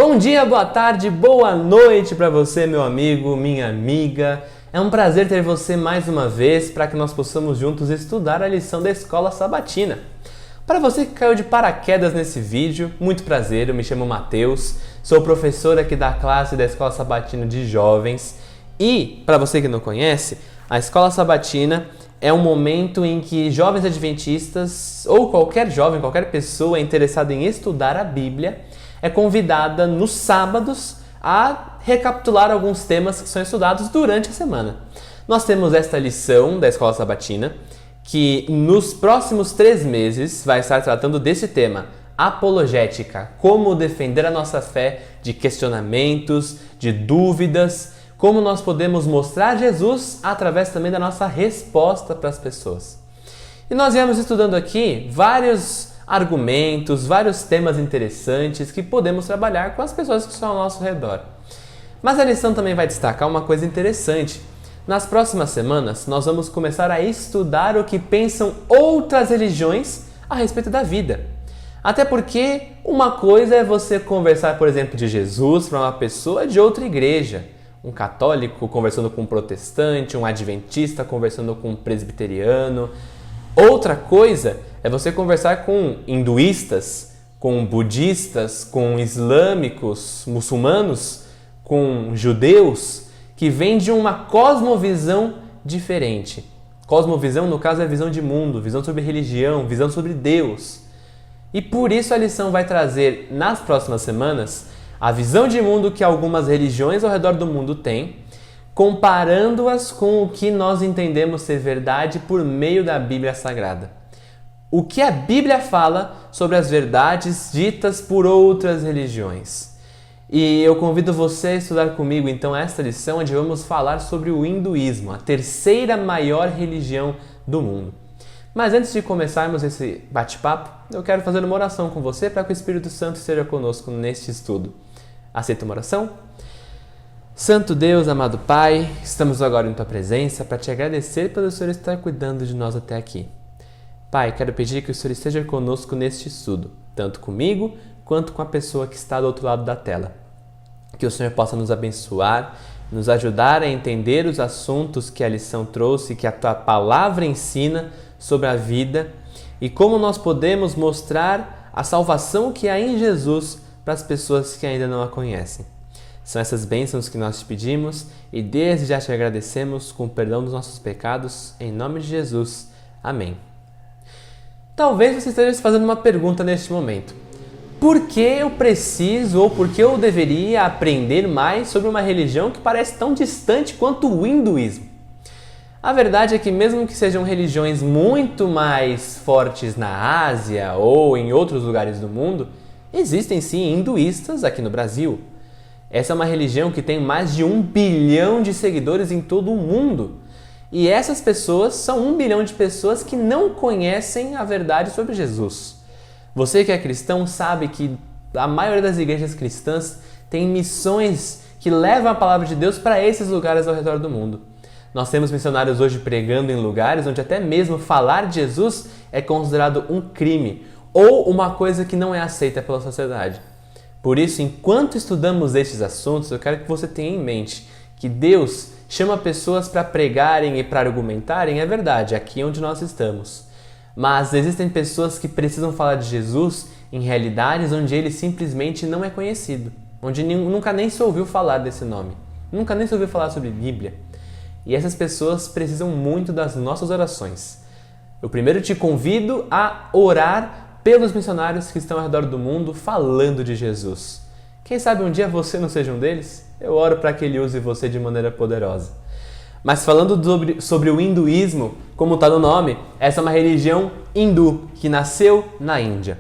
Bom dia, boa tarde, boa noite para você, meu amigo, minha amiga. É um prazer ter você mais uma vez para que nós possamos juntos estudar a lição da Escola Sabatina. Para você que caiu de paraquedas nesse vídeo, muito prazer, eu me chamo Matheus, sou professor aqui da classe da Escola Sabatina de Jovens e, para você que não conhece, a Escola Sabatina é um momento em que jovens adventistas ou qualquer jovem, qualquer pessoa interessada em estudar a Bíblia é convidada nos sábados a recapitular alguns temas que são estudados durante a semana. Nós temos esta lição da Escola Sabatina que nos próximos 3 meses vai estar tratando desse tema, apologética, como defender a nossa fé de questionamentos, de dúvidas, como nós podemos mostrar Jesus através também da nossa resposta para as pessoas. E nós viemos estudando aqui vários argumentos, vários temas interessantes que podemos trabalhar com as pessoas que estão ao nosso redor. Mas a lição também vai destacar uma coisa interessante. Nas próximas semanas, nós vamos começar a estudar o que pensam outras religiões a respeito da vida. Até porque uma coisa é você conversar, por exemplo, de Jesus para uma pessoa de outra igreja. Um católico conversando com um protestante, um adventista conversando com um presbiteriano. Outra coisa é você conversar com hinduístas, com budistas, com islâmicos, muçulmanos, com judeus, que vêm de uma cosmovisão diferente. Cosmovisão, no caso, é visão de mundo, visão sobre religião, visão sobre Deus. E por isso a lição vai trazer, nas próximas semanas, a visão de mundo que algumas religiões ao redor do mundo têm, comparando-as com o que nós entendemos ser verdade por meio da Bíblia Sagrada. O que a Bíblia fala sobre as verdades ditas por outras religiões. E eu convido você a estudar comigo então esta lição onde vamos falar sobre o hinduísmo, a terceira maior religião do mundo. Mas antes de começarmos esse bate-papo, eu quero fazer uma oração com você para que o Espírito Santo esteja conosco neste estudo. Aceita uma oração? Santo Deus, amado Pai, estamos agora em Tua presença para te agradecer pelo Senhor estar cuidando de nós até aqui. Pai, quero pedir que o Senhor esteja conosco neste estudo, tanto comigo quanto com a pessoa que está do outro lado da tela. Que o Senhor possa nos abençoar, nos ajudar a entender os assuntos que a lição trouxe, que a Tua palavra ensina sobre a vida e como nós podemos mostrar a salvação que há em Jesus para as pessoas que ainda não a conhecem. São essas bênçãos que nós te pedimos e desde já te agradecemos com o perdão dos nossos pecados, em nome de Jesus. Amém. Talvez você esteja se fazendo uma pergunta neste momento. Por que eu preciso ou por que eu deveria aprender mais sobre uma religião que parece tão distante quanto o hinduísmo? A verdade é que mesmo que sejam religiões muito mais fortes na Ásia ou em outros lugares do mundo, existem sim hinduístas aqui no Brasil. Essa é uma religião que tem mais de 1 bilhão de seguidores em todo o mundo. E essas pessoas são 1 bilhão de pessoas que não conhecem a verdade sobre Jesus. Você que é cristão sabe que a maioria das igrejas cristãs tem missões que levam a palavra de Deus para esses lugares ao redor do mundo. Nós temos missionários hoje pregando em lugares onde até mesmo falar de Jesus é considerado um crime ou uma coisa que não é aceita pela sociedade. Por isso, enquanto estudamos estes assuntos, eu quero que você tenha em mente que Deus chama pessoas para pregarem e para argumentarem, é verdade, aqui onde nós estamos. Mas existem pessoas que precisam falar de Jesus em realidades onde ele simplesmente não é conhecido, onde nunca nem se ouviu falar desse nome, nunca nem se ouviu falar sobre Bíblia. E essas pessoas precisam muito das nossas orações. Eu primeiro te convido a orar pelos missionários que estão ao redor do mundo falando de Jesus. Quem sabe um dia você não seja um deles? Eu oro para que ele use você de maneira poderosa. Mas falando sobre o hinduísmo, como está no nome, essa é uma religião hindu que nasceu na Índia.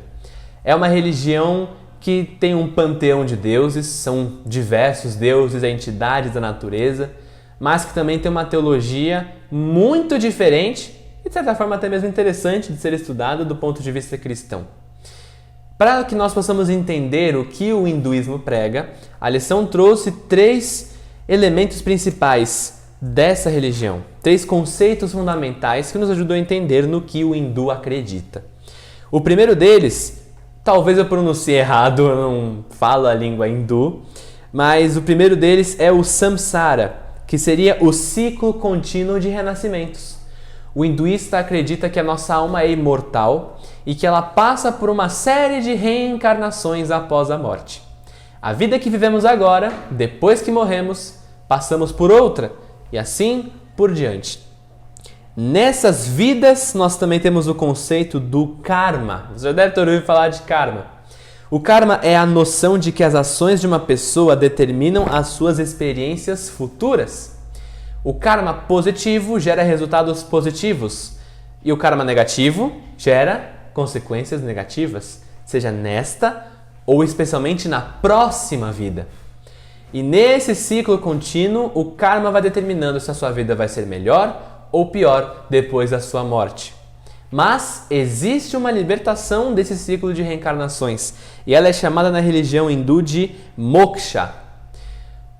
É uma religião que tem um panteão de deuses, são diversos deuses, entidades da natureza, mas que também tem uma teologia muito diferente e, de certa forma, até mesmo interessante de ser estudado do ponto de vista cristão. Para que nós possamos entender o que o hinduísmo prega, a lição trouxe 3 elementos principais dessa religião, 3 conceitos fundamentais que nos ajudam a entender no que o hindu acredita. O primeiro deles Talvez eu pronuncie errado, eu não falo a língua hindu, mas o primeiro deles é o samsara, que seria o ciclo contínuo de renascimentos. O hinduísta acredita que a nossa alma é imortal e que ela passa por uma série de reencarnações após a morte. A vida que vivemos agora, depois que morremos, passamos por outra e assim por diante. Nessas vidas, nós também temos o conceito do karma. Você já deve ter ouvido falar de karma. O karma é a noção de que as ações de uma pessoa determinam as suas experiências futuras. O karma positivo gera resultados positivos e o karma negativo gera consequências negativas, seja nesta ou especialmente na próxima vida. E nesse ciclo contínuo, o karma vai determinando se a sua vida vai ser melhor ou pior depois da sua morte. Mas existe uma libertação desse ciclo de reencarnações e ela é chamada na religião hindu de moksha.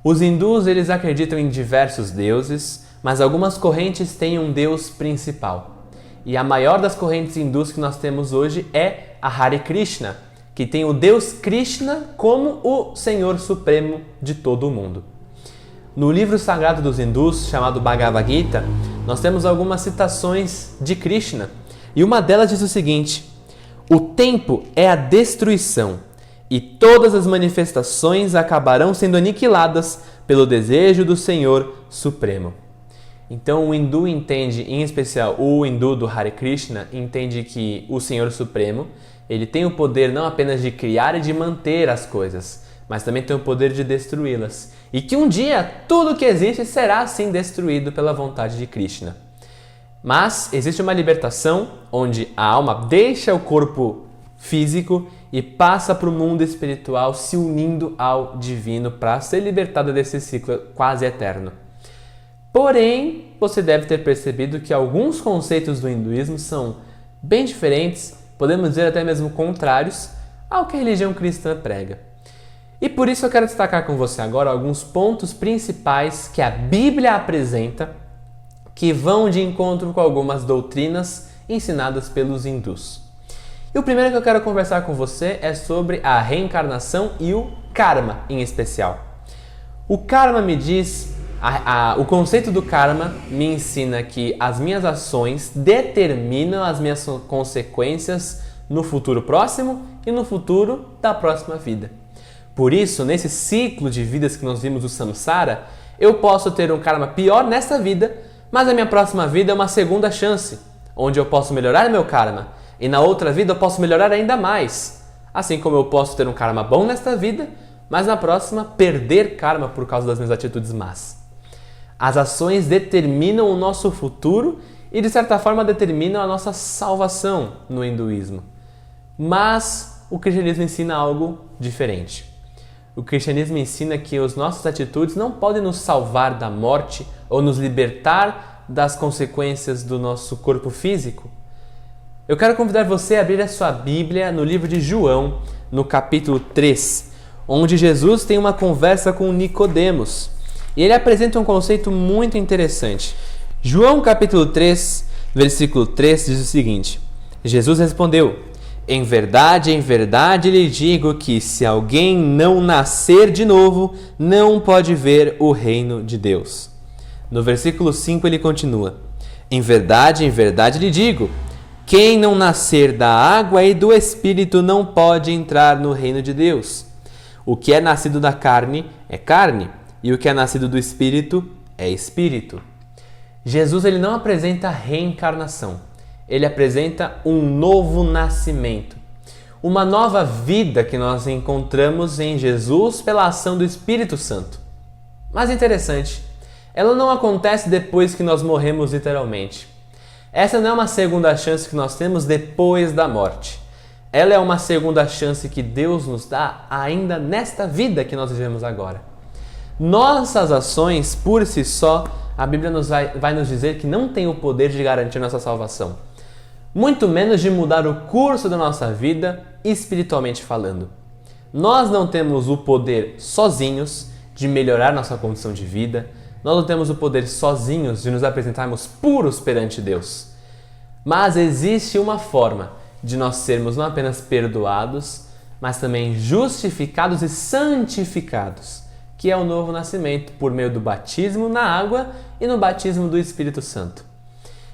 Os hindus eles acreditam em diversos deuses, mas algumas correntes têm um deus principal. E a maior das correntes hindus que nós temos hoje é a Hare Krishna, que tem o deus Krishna como o Senhor Supremo de todo o mundo. No livro sagrado dos hindus, chamado Bhagavad Gita, nós temos algumas citações de Krishna. E uma delas diz o seguinte: o tempo é a destruição e todas as manifestações acabarão sendo aniquiladas pelo desejo do Senhor Supremo. Então o hindu entende, em especial o hindu do Hare Krishna, entende que o Senhor Supremo, ele tem o poder não apenas de criar e de manter as coisas, mas também tem o poder de destruí-las. E que um dia tudo que existe será assim destruído pela vontade de Krishna. Mas existe uma libertação onde a alma deixa o corpo físico e passa para o mundo espiritual se unindo ao divino para ser libertada desse ciclo quase eterno. Porém, você deve ter percebido que alguns conceitos do hinduísmo são bem diferentes, podemos dizer até mesmo contrários ao que a religião cristã prega. E por isso eu quero destacar com você agora alguns pontos principais que a Bíblia apresenta que vão de encontro com algumas doutrinas ensinadas pelos hindus. E o primeiro que eu quero conversar com você é sobre a reencarnação e o karma em especial. O karma me diz, o conceito do karma me ensina que as minhas ações determinam as minhas consequências no futuro próximo e no futuro da próxima vida. Por isso, nesse ciclo de vidas que nós vimos do samsara, eu posso ter um karma pior nesta vida, mas a minha próxima vida é uma segunda chance, onde eu posso melhorar meu karma. E na outra vida eu posso melhorar ainda mais. Assim como eu posso ter um karma bom nesta vida, mas na próxima perder karma por causa das minhas atitudes más. As ações determinam o nosso futuro e de certa forma determinam a nossa salvação no hinduísmo. Mas o cristianismo ensina algo diferente. O cristianismo ensina que as nossas atitudes não podem nos salvar da morte ou nos libertar das consequências do nosso corpo físico. Eu quero convidar você a abrir a sua Bíblia no livro de João, no capítulo 3, onde Jesus tem uma conversa com Nicodemos. E ele apresenta um conceito muito interessante. João capítulo 3, versículo 3 diz o seguinte: Jesus respondeu: em verdade lhe digo que se alguém não nascer de novo, não pode ver o reino de Deus. No versículo 5 ele continua: em verdade lhe digo, quem não nascer da água e do Espírito não pode entrar no reino de Deus. O que é nascido da carne é carne, e o que é nascido do Espírito é Espírito. Jesus ele não apresenta reencarnação, ele apresenta um novo nascimento. Uma nova vida que nós encontramos em Jesus pela ação do Espírito Santo. Mas interessante, ela não acontece depois que nós morremos literalmente. Essa não é uma segunda chance que nós temos depois da morte. Ela é uma segunda chance que Deus nos dá ainda nesta vida que nós vivemos agora. Nossas ações, por si só, a Bíblia vai nos dizer que não tem o poder de garantir nossa salvação. Muito menos de mudar o curso da nossa vida, espiritualmente falando. Nós não temos o poder sozinhos de melhorar nossa condição de vida. Nós não temos o poder sozinhos de nos apresentarmos puros perante Deus. Mas existe uma forma de nós sermos não apenas perdoados, mas também justificados e santificados, que é o novo nascimento por meio do batismo na água e no batismo do Espírito Santo.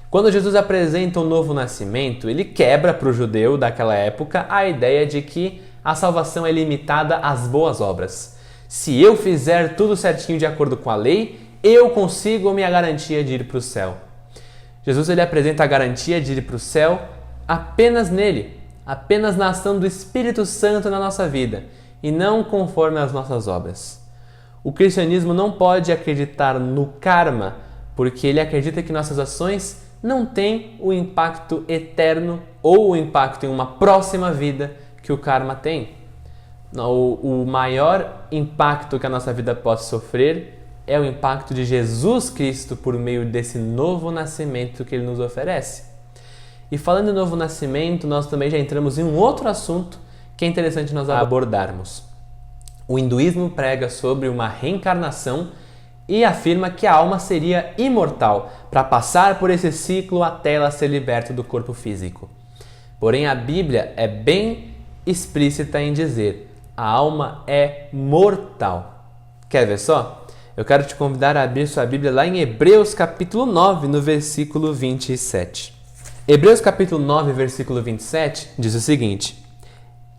Quando Jesus apresenta o novo nascimento, ele quebra para o judeu daquela época a ideia de que a salvação é limitada às boas obras. Se eu fizer tudo certinho de acordo com a lei, eu consigo a minha garantia de ir para o céu. Jesus ele apresenta a garantia de ir para o céu apenas nele, apenas na ação do Espírito Santo na nossa vida, e não conforme as nossas obras. O cristianismo não pode acreditar no karma, porque ele acredita que nossas ações não têm o impacto eterno ou o impacto em uma próxima vida que o karma tem. O maior impacto que a nossa vida pode sofrer é o impacto de Jesus Cristo por meio desse novo nascimento que ele nos oferece. E falando em novo nascimento, nós também já entramos em um outro assunto que é interessante nós abordarmos. O hinduísmo prega sobre uma reencarnação e afirma que a alma seria imortal para passar por esse ciclo até ela ser liberta do corpo físico. Porém, a Bíblia é bem explícita em dizer: a alma é mortal. Quer ver só? Eu quero te convidar a abrir sua Bíblia lá em Hebreus capítulo 9, no versículo 27. Hebreus capítulo 9, versículo 27 diz o seguinte: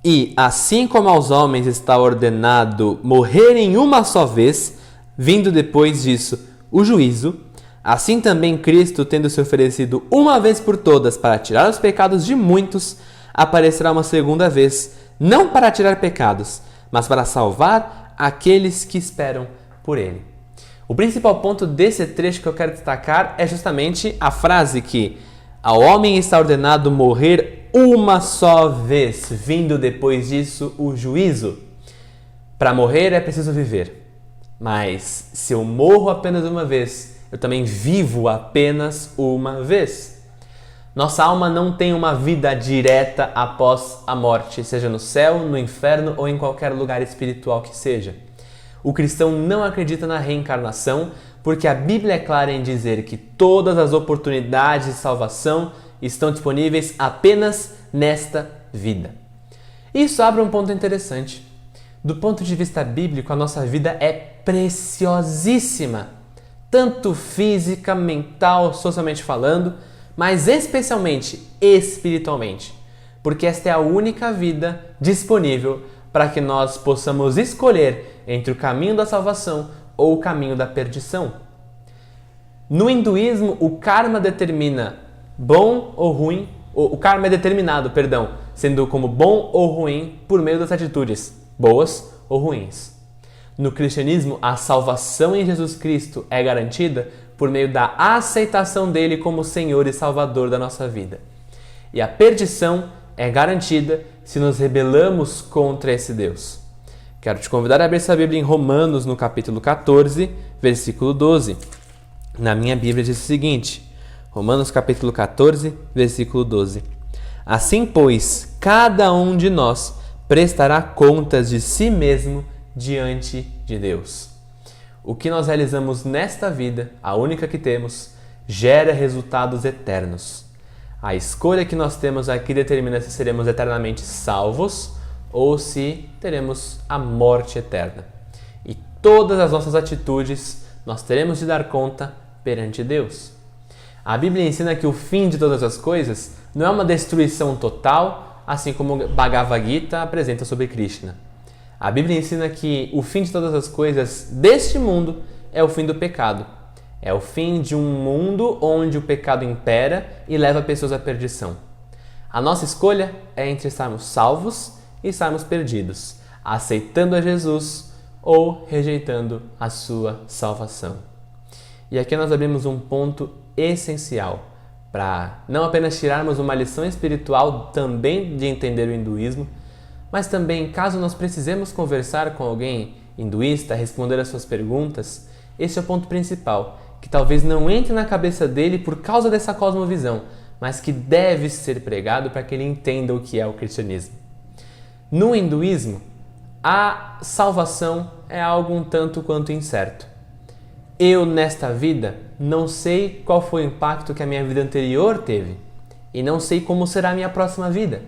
E assim como aos homens está ordenado morrerem uma só vez, vindo depois disso o juízo, assim também Cristo, tendo se oferecido uma vez por todas para tirar os pecados de muitos, aparecerá uma segunda vez, não para tirar pecados, mas para salvar aqueles que esperam por ele. O principal ponto desse trecho que eu quero destacar é justamente a frase que ao homem está ordenado morrer uma só vez, vindo depois disso o juízo. Para morrer é preciso viver. Mas se eu morro apenas uma vez, eu também vivo apenas uma vez. Nossa alma não tem uma vida direta após a morte, seja no céu, no inferno ou em qualquer lugar espiritual que seja. O cristão não acredita na reencarnação porque a Bíblia é clara em dizer que todas as oportunidades de salvação estão disponíveis apenas nesta vida. Isso abre um ponto interessante. Do ponto de vista bíblico, a nossa vida é preciosíssima, tanto física, mental, socialmente falando, mas especialmente espiritualmente, porque esta é a única vida disponível para que nós possamos escolher entre o caminho da salvação ou o caminho da perdição. No hinduísmo, o karma determina bom ou ruim, o karma é determinado, sendo como bom ou ruim por meio das atitudes, boas ou ruins. No cristianismo, a salvação em Jesus Cristo é garantida por meio da aceitação dele como Senhor e Salvador da nossa vida. E a perdição é garantida se nos rebelamos contra esse Deus. Quero te convidar a abrir essa Bíblia em Romanos, no capítulo 14, versículo 12. Na minha Bíblia diz o seguinte: Romanos capítulo 14, versículo 12. Assim, pois, cada um de nós prestará contas de si mesmo diante de Deus. O que nós realizamos nesta vida, a única que temos, gera resultados eternos. A escolha que nós temos aqui determina se seremos eternamente salvos ou se teremos a morte eterna. E todas as nossas atitudes nós teremos de dar conta perante Deus. A Bíblia ensina que o fim de todas as coisas não é uma destruição total, assim como o Bhagavad Gita apresenta sobre Krishna. A Bíblia ensina que o fim de todas as coisas deste mundo é o fim do pecado. É o fim de um mundo onde o pecado impera e leva pessoas à perdição. A nossa escolha é entre estarmos salvos e estarmos perdidos, aceitando a Jesus ou rejeitando a sua salvação. E aqui nós abrimos um ponto essencial para não apenas tirarmos uma lição espiritual também de entender o hinduísmo, mas também, caso nós precisemos conversar com alguém hinduísta, responder as suas perguntas, esse é o ponto principal, que talvez não entre na cabeça dele por causa dessa cosmovisão, mas que deve ser pregado para que ele entenda o que é o cristianismo. No hinduísmo, a salvação é algo um tanto quanto incerto. Eu, nesta vida, não sei qual foi o impacto que a minha vida anterior teve. e não sei como será a minha próxima vida.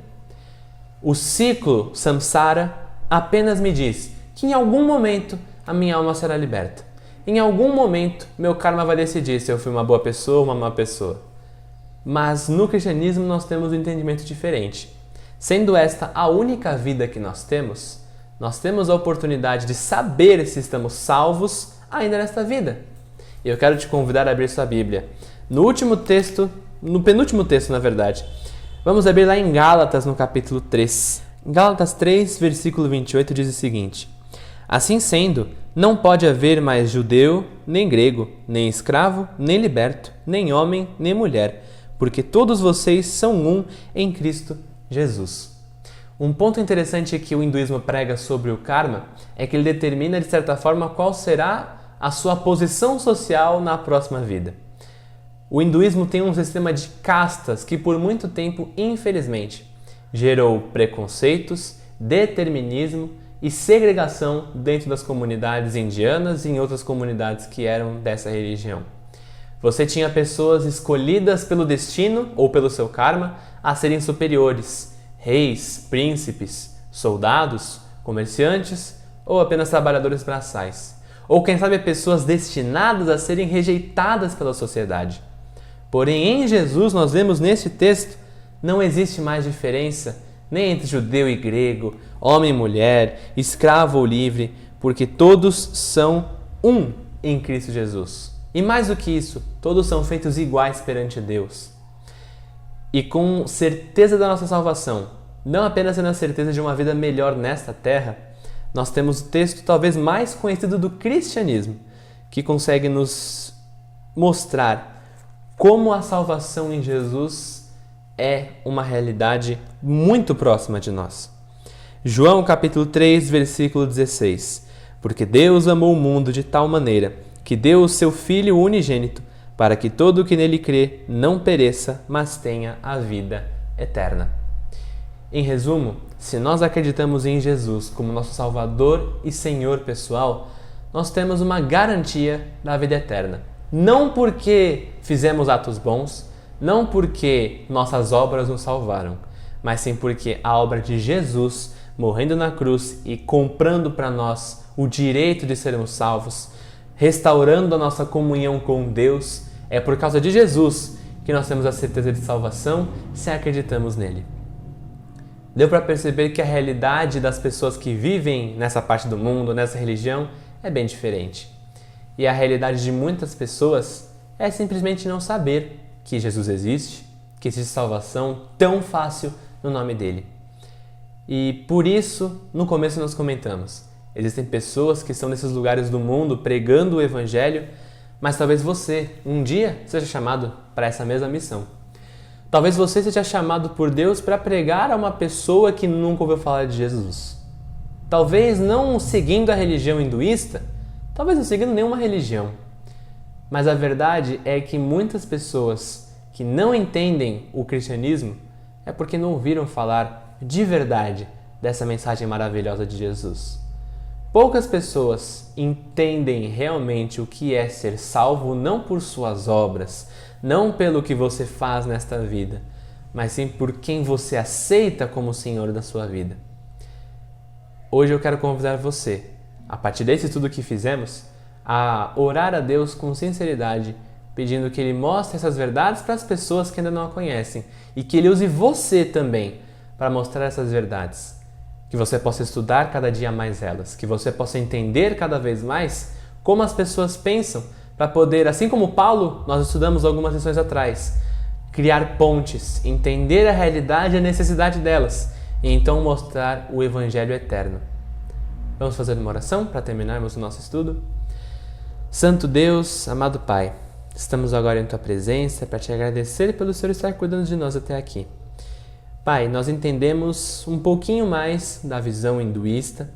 O ciclo samsara apenas me diz que em algum momento a minha alma será liberta. Em algum momento meu karma vai decidir se eu fui uma boa pessoa ou uma má pessoa. Mas no cristianismo nós temos um entendimento diferente. Sendo esta a única vida que nós temos a oportunidade de saber se estamos salvos ainda nesta vida. E eu quero te convidar a abrir sua Bíblia. No penúltimo texto, na verdade. Vamos abrir lá em Gálatas, no capítulo 3. Gálatas 3, versículo 28 diz o seguinte: Assim sendo, não pode haver mais judeu, nem grego, nem escravo, nem liberto, nem homem, nem mulher, porque todos vocês são um em Cristo Jesus. Um ponto interessante que o hinduísmo prega sobre o karma é que ele determina, de certa forma, qual será a sua posição social na próxima vida. O hinduísmo tem um sistema de castas que, por muito tempo, infelizmente, gerou preconceitos, determinismo e segregação dentro das comunidades indianas e em outras comunidades que eram dessa religião. Você tinha pessoas escolhidas pelo destino ou pelo seu karma a serem superiores, reis, príncipes, soldados, comerciantes ou apenas trabalhadores braçais. Ou quem sabe pessoas destinadas a serem rejeitadas pela sociedade. Porém, em Jesus nós vemos neste texto, não existe mais diferença nem entre judeu e grego, homem e mulher, escravo ou livre, porque todos são um em Cristo Jesus. E mais do que isso, todos são feitos iguais perante Deus. E com certeza da nossa salvação, não apenas tendo a certeza de uma vida melhor nesta terra, nós temos o texto talvez mais conhecido do cristianismo, que consegue nos mostrar como a salvação em Jesus é uma realidade muito próxima de nós. João capítulo 3, versículo 16. Porque Deus amou o mundo de tal maneira que deu o seu Filho unigênito, para que todo o que nele crê não pereça, mas tenha a vida eterna. Em resumo, se nós acreditamos em Jesus como nosso Salvador e Senhor pessoal, nós temos uma garantia da vida eterna. Não porque fizemos atos bons, não porque nossas obras nos salvaram, mas sim porque a obra de Jesus, morrendo na cruz e comprando para nós o direito de sermos salvos, restaurando a nossa comunhão com Deus, é por causa de Jesus que nós temos a certeza de salvação se acreditamos nele. Deu para perceber que a realidade das pessoas que vivem nessa parte do mundo, nessa religião, é bem diferente. E a realidade de muitas pessoas é simplesmente não saber que Jesus existe, que existe salvação tão fácil no nome dele. E por isso, no começo nós comentamos, existem pessoas que estão nesses lugares do mundo pregando o evangelho, mas talvez você, um dia, seja chamado para essa mesma missão. Talvez você seja chamado por Deus para pregar a uma pessoa que nunca ouviu falar de Jesus. Talvez não seguindo a religião hinduísta, talvez não seguindo nenhuma religião. Mas a verdade é que muitas pessoas que não entendem o cristianismo é porque não ouviram falar de verdade dessa mensagem maravilhosa de Jesus. Poucas pessoas entendem realmente o que é ser salvo não por suas obras, não pelo que você faz nesta vida, mas sim por quem você aceita como Senhor da sua vida. Hoje eu quero convidar você, a partir desse estudo que fizemos, a orar a Deus com sinceridade, pedindo que Ele mostre essas verdades para as pessoas que ainda não a conhecem e que Ele use você também para mostrar essas verdades. Que você possa estudar cada dia mais elas, que você possa entender cada vez mais como as pessoas pensam, para poder, assim como Paulo, nós estudamos algumas lições atrás, criar pontes, entender a realidade e a necessidade delas, e então mostrar o Evangelho eterno. Vamos fazer uma oração para terminarmos o nosso estudo? Santo Deus, amado Pai, estamos agora em Tua presença para Te agradecer pelo Senhor estar cuidando de nós até aqui. Pai, nós entendemos um pouquinho mais da visão hinduísta,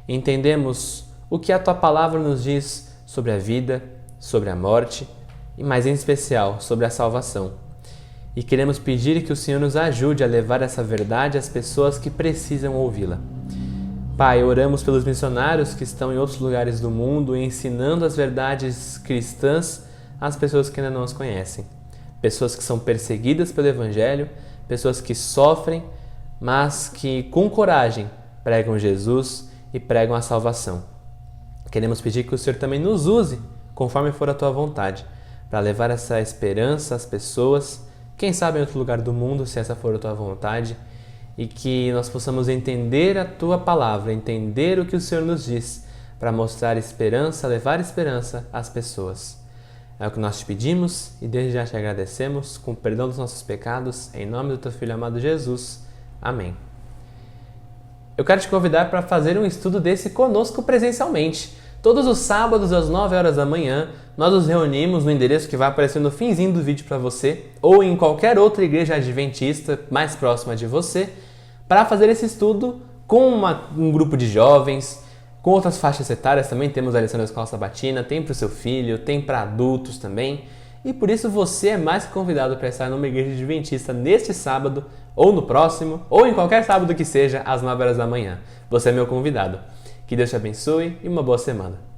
entendemos o que a Tua Palavra nos diz sobre a vida, sobre a morte, e mais em especial sobre a salvação. E queremos pedir que o Senhor nos ajude a levar essa verdade às pessoas que precisam ouvi-la. Pai, oramos pelos missionários que estão em outros lugares do mundo ensinando as verdades cristãs às pessoas que ainda não as conhecem. pessoas que são perseguidas pelo Evangelho, pessoas que sofrem, mas que com coragem pregam Jesus e pregam a salvação. Queremos pedir que o Senhor também nos use, conforme for a tua vontade, para levar essa esperança às pessoas, quem sabe em outro lugar do mundo, se essa for a tua vontade, e que nós possamos entender a tua palavra, entender o que o Senhor nos diz, para mostrar esperança, levar esperança às pessoas. É o que nós te pedimos e desde já te agradecemos, com o perdão dos nossos pecados, em nome do teu Filho amado Jesus. Amém. Eu quero te convidar para fazer um estudo desse conosco presencialmente. Todos os sábados, às 9 horas da manhã, nós nos reunimos no endereço que vai aparecer no finzinho do vídeo para você, ou em qualquer outra igreja adventista mais próxima de você, para fazer esse estudo com um grupo de jovens, com outras faixas etárias também. Temos a lição da Escola Sabatina, tem para o seu filho, tem para adultos também. E por isso você é mais que convidado para estar numa igreja adventista neste sábado, ou no próximo, ou em qualquer sábado que seja, às 9 horas da manhã. Você é meu convidado. Que Deus te abençoe e uma boa semana.